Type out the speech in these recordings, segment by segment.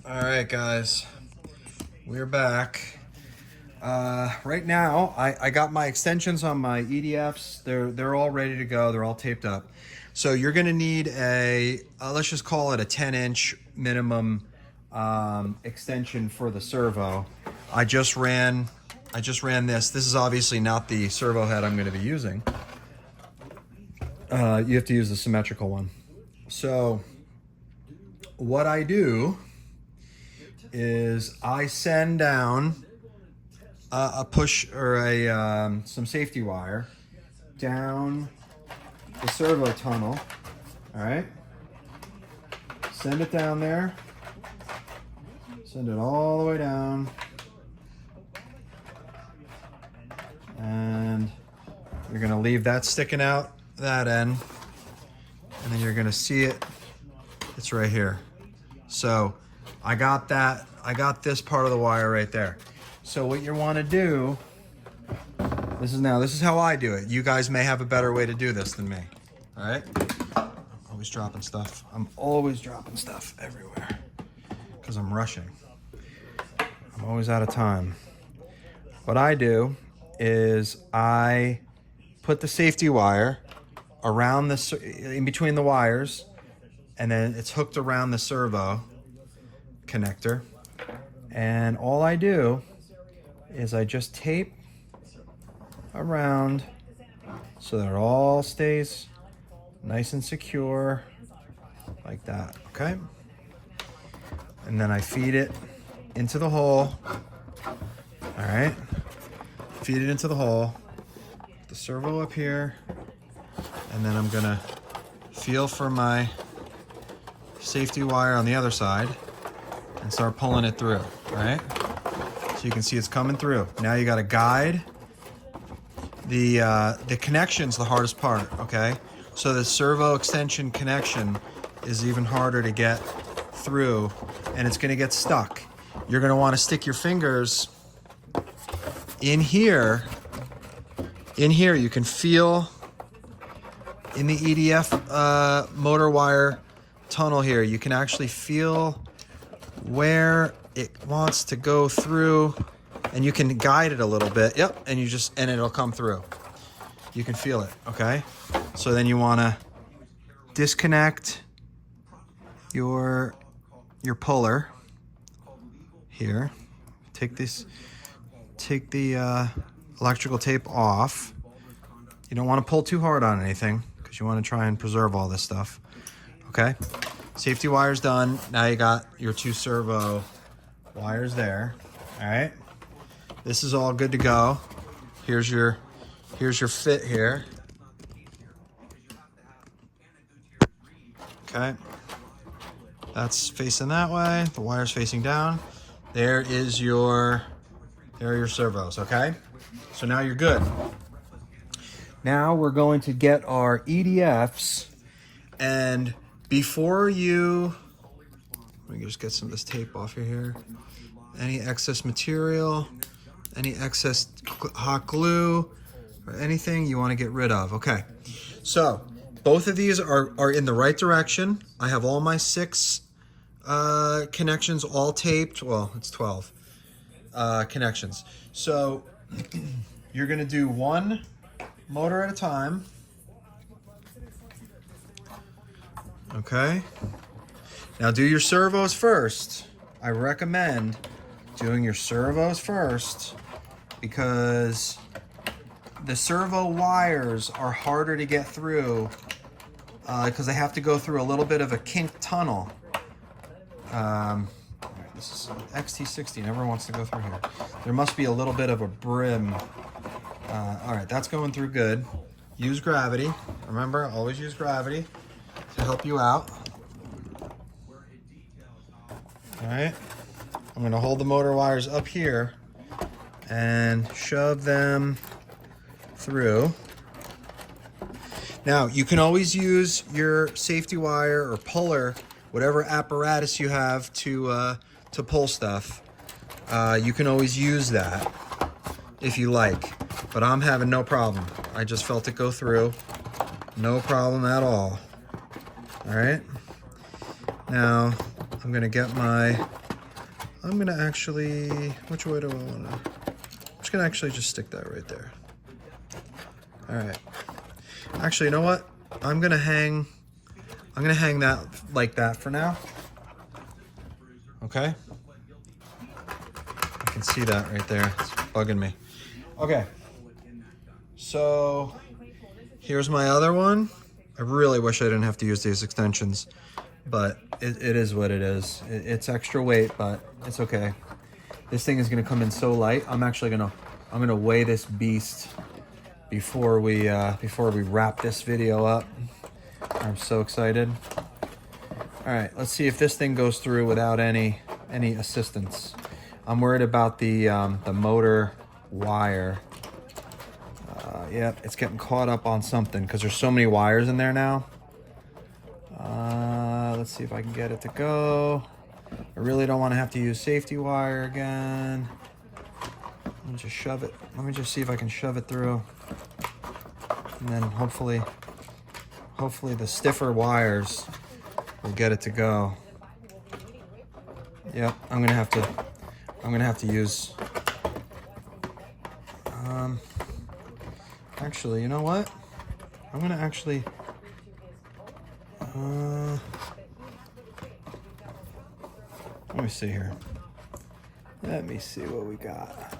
All right, guys, we're back. Right now, I got my extensions on my EDFs. They're all ready to go. They're all taped up. So you're gonna need a let's just call it a 10-inch minimum extension for the servo. I just ran this. This is obviously not the servo head I'm going to be using. You have to use the symmetrical one. So what I do is I send down a push or some safety wire down the servo tunnel. All right, send it down there. Send it all the way down, and you're gonna leave that sticking out that end, and then you're gonna see it. It's right here. So I got this part of the wire right there. So what you want to do, this is how I do it. You guys may have a better way to do this than me. All right? I'm always dropping stuff. I'm always dropping stuff everywhere because I'm rushing. I'm always out of time. What I do is I put the safety wire around in between the wires, and then it's hooked around the servo connector. And all I do is I just tape around so that it all stays nice and secure like that, okay? And then I feed it into the hole. All right, feed it into the hole, the servo up here, and then I'm gonna feel for my safety wire on the other side and start pulling it through, all right? So you can see it's coming through. Now you gotta guide. The connection's the hardest part, okay? So the servo extension connection is even harder to get through, and it's gonna get stuck. You're gonna wanna stick your fingers in here. In here, you can feel in the EDF motor wire tunnel here, you can actually feel where it wants to go through, and you can guide it a little bit. Yep, and it'll come through. You can feel it, okay? So then you wanna disconnect your puller here. Take the electrical tape off. You don't want to pull too hard on anything because you want to try and preserve all this stuff. Okay, safety wire's done. Now you got your two servo wires there. All right, this is all good to go. Here's your fit here. Okay, that's facing that way. The wire's facing down. There are your servos, okay? So now you're good. Now we're going to get our EDFs, and before let me just get some of this tape off of here. Any excess material, any excess hot glue, or anything you want to get rid of, okay? So both of these are in the right direction. I have all my 6 connections all taped. Well, it's 12 connections. So you're gonna do one motor at a time. Okay. Now do your servos first. I recommend doing your servos first because the servo wires are harder to get through because they have to go through a little bit of a kink tunnel. This is XT60, never wants to go through here. There must be a little bit of a brim. All right, that's going through good. Use gravity. Remember, always use gravity to help you out. All right, I'm gonna hold the motor wires up here and shove them through. Now, you can always use your safety wire or puller, whatever apparatus you have to pull stuff. You can always use that if you like, but I'm having no problem. I just felt it go through. No problem at all. All right. Now, I'm gonna get my I'm gonna actually, which way do I wanna? I'm just gonna actually just stick that right there. All right. Actually, you know what? I'm gonna hang that like that for now. Okay. I can see that right there. It's bugging me. Okay. So here's my other one. I really wish I didn't have to use these extensions, but it is what it is. It's extra weight, but it's okay. This thing is gonna come in so light. I'm gonna weigh this beast before we wrap this video up. I'm so excited. All right, let's see if this thing goes through without any assistance. I'm worried about the motor wire. Yep, it's getting caught up on something because there's so many wires in there now. Let's see if I can get it to go. I really don't want to have to use safety wire again. Let me just shove it. Let me just see if I can shove it through. And then hopefully the stiffer wires will get it to go. Yep, I'm gonna have to use. Actually, you know what? I'm gonna actually. Let me see here. Let me see what we got.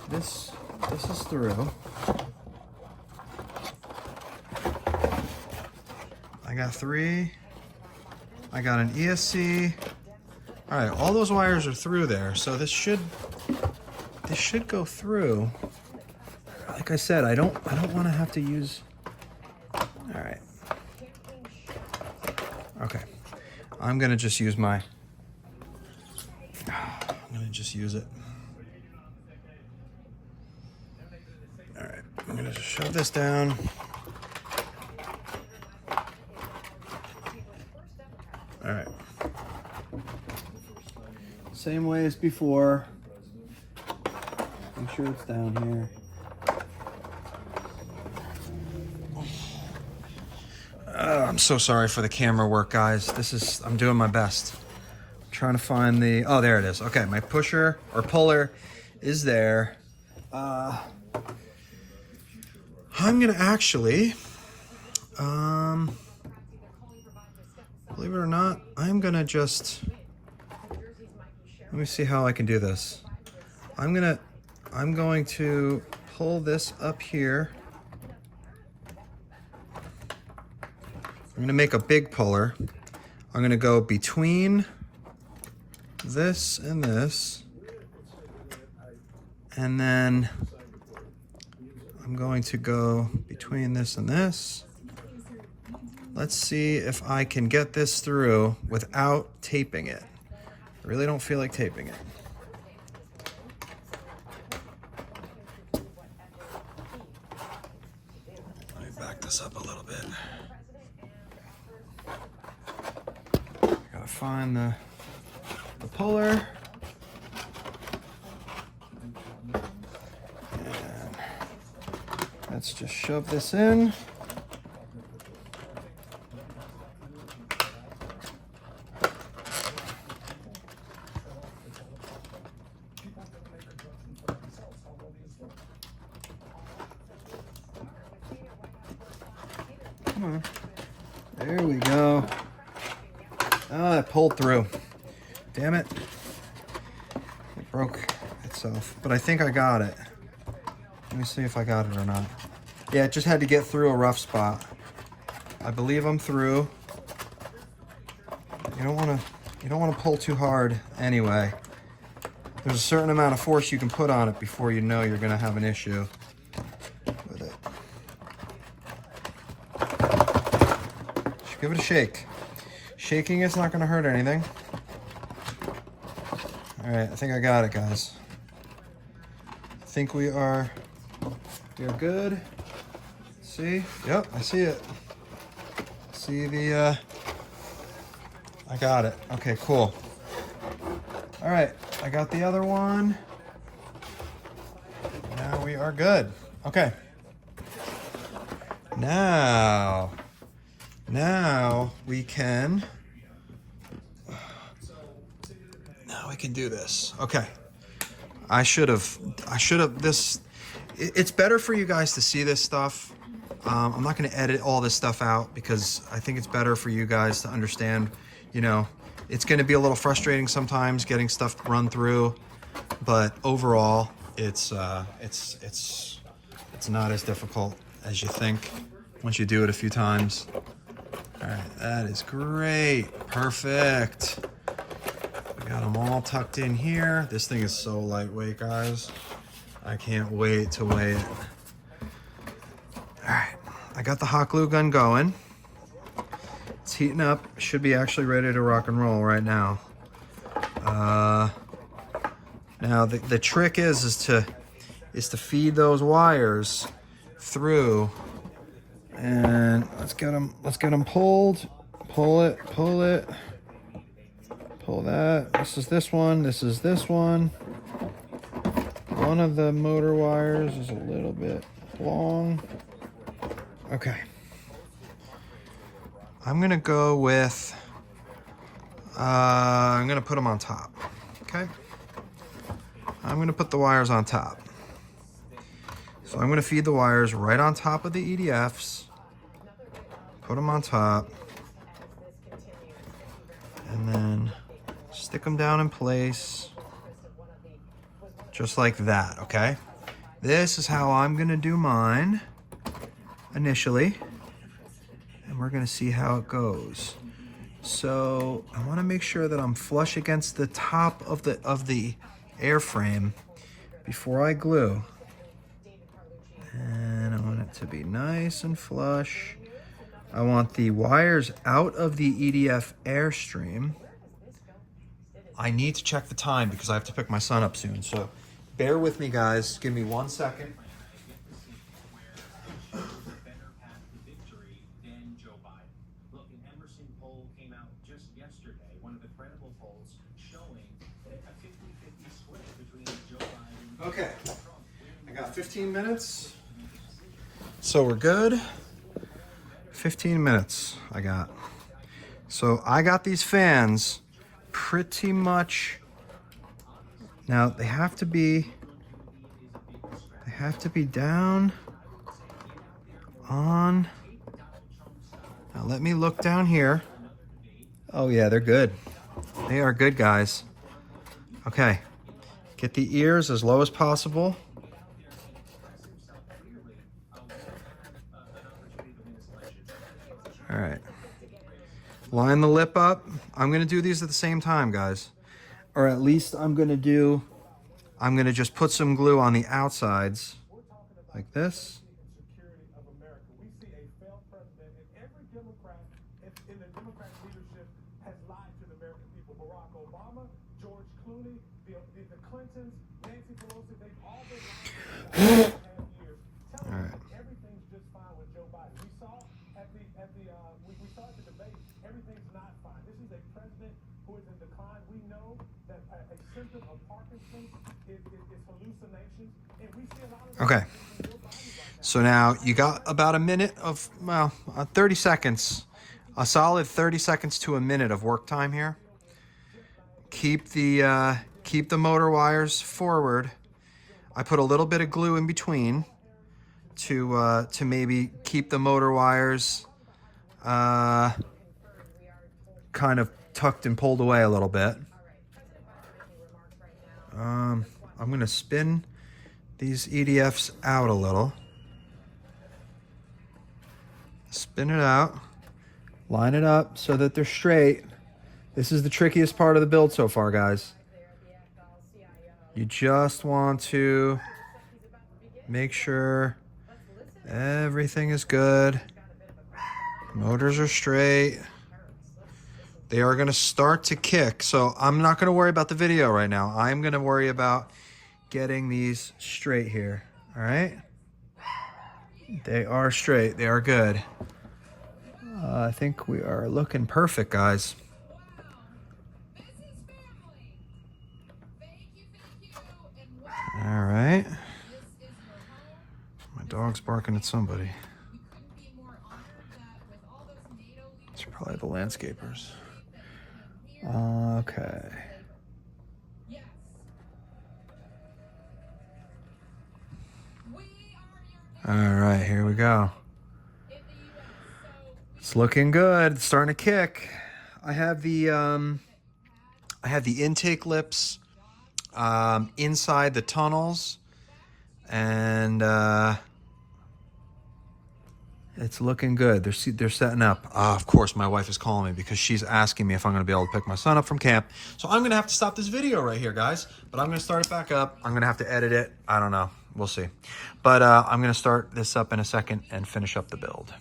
This is through. I got 3. I got an ESC. All right, all those wires are through there, so this should go through. Like I said, I don't want to have to use. All right. Okay. I'm gonna just use my. I'm gonna just use it. All right. I'm gonna just shove this down. All right. Same way as before. Make sure it's down here. I'm so sorry for the camera work, guys. I'm doing my best. I'm trying to find the, oh, there it is. Okay, my pusher or puller is there. I'm gonna actually, believe it or not, I'm gonna just, let me see how I can do this. I'm going to pull this up here. I'm gonna make a big puller. I'm gonna go between this and this. And then I'm going to go between this and this. Let's see if I can get this through without taping it. I really don't feel like taping it. Let me back this up a little bit. Gotta find the puller. And let's just shove this in. Come on. There we go. Oh, it pulled through. Damn it. It broke itself. But I think I got it. Let me see if I got it or not. Yeah, it just had to get through a rough spot. I believe I'm through. You don't want to pull too hard anyway. There's a certain amount of force you can put on it before you know you're going to have an issue with it. Just give it a shake. Shaking it's not going to hurt anything. All right, I think I got it, guys. I think we are good. See? Yep, I see it. See the, I got it. Okay, cool. All right, I got the other one. Now we are good. Okay. Now we can we can do this. Okay. I should have this. It's better for you guys to see this stuff. I'm not going to edit all this stuff out because I think it's better for you guys to understand, you know, it's going to be a little frustrating sometimes getting stuff run through, but overall it's not as difficult as you think once you do it a few times. All right, that is great. Perfect. We got them all tucked in here. This thing is so lightweight, guys. I can't wait to weigh it. All right, I got the hot glue gun going. It's heating up. Should be actually ready to rock and roll right now. Now the trick is to feed those wires through, and let's get them pulled. Pull it. Pull that. This is this one. This is this one. One of the motor wires is a little bit long. Okay. I'm gonna go with, I'm gonna put them on top, okay? I'm gonna put the wires on top. So I'm gonna feed the wires right on top of the EDFs, put them on top, and then stick them down in place, just like that, okay? This is how I'm gonna do mine initially, and we're gonna see how it goes. So I wanna make sure that I'm flush against the top of the airframe before I glue. And I want it to be nice and flush. I want the wires out of the EDF airstream. I need to check the time because I have to pick my son up soon. So bear with me, guys. Give me 1 second. Okay, I got 15 minutes. So we're good. 15 minutes I got. So I got these fans pretty much. Now they have to be down on. Now let me look down here. Oh yeah, they're good. They are good, guys. Okay, get the ears as low as possible. All right, line the lip up. I'm gonna do these at the same time, guys. Or at least I'm gonna just put some glue on the outsides, like this. All right. Okay, so now you got about a minute of, well, 30 seconds, a solid 30 seconds to a minute of work time here. Keep the motor wires forward. I put a little bit of glue in between to maybe keep the motor wires kind of tucked and pulled away a little bit. I'm gonna spin these EDFs out a little. Spin it out, line it up so that they're straight. This is the trickiest part of the build so far, guys. You just want to make sure everything is good. Motors are straight. They are gonna start to kick, so I'm not gonna worry about the video right now. I'm gonna worry about getting these straight here, all right? They are straight, they are good. I think we are looking perfect, guys. All right. My dog's barking at somebody. It's probably the landscapers. Okay. All right, here we go. It's looking good. It's starting to kick. I have the intake lips inside the tunnels, and it's looking good. They're setting up. Of course, my wife is calling me because she's asking me if I'm going to be able to pick my son up from camp. So I'm going to have to stop this video right here, guys. But I'm going to start it back up. I'm going to have to edit it. I don't know. We'll see. But I'm going to start this up in a second and finish up the build.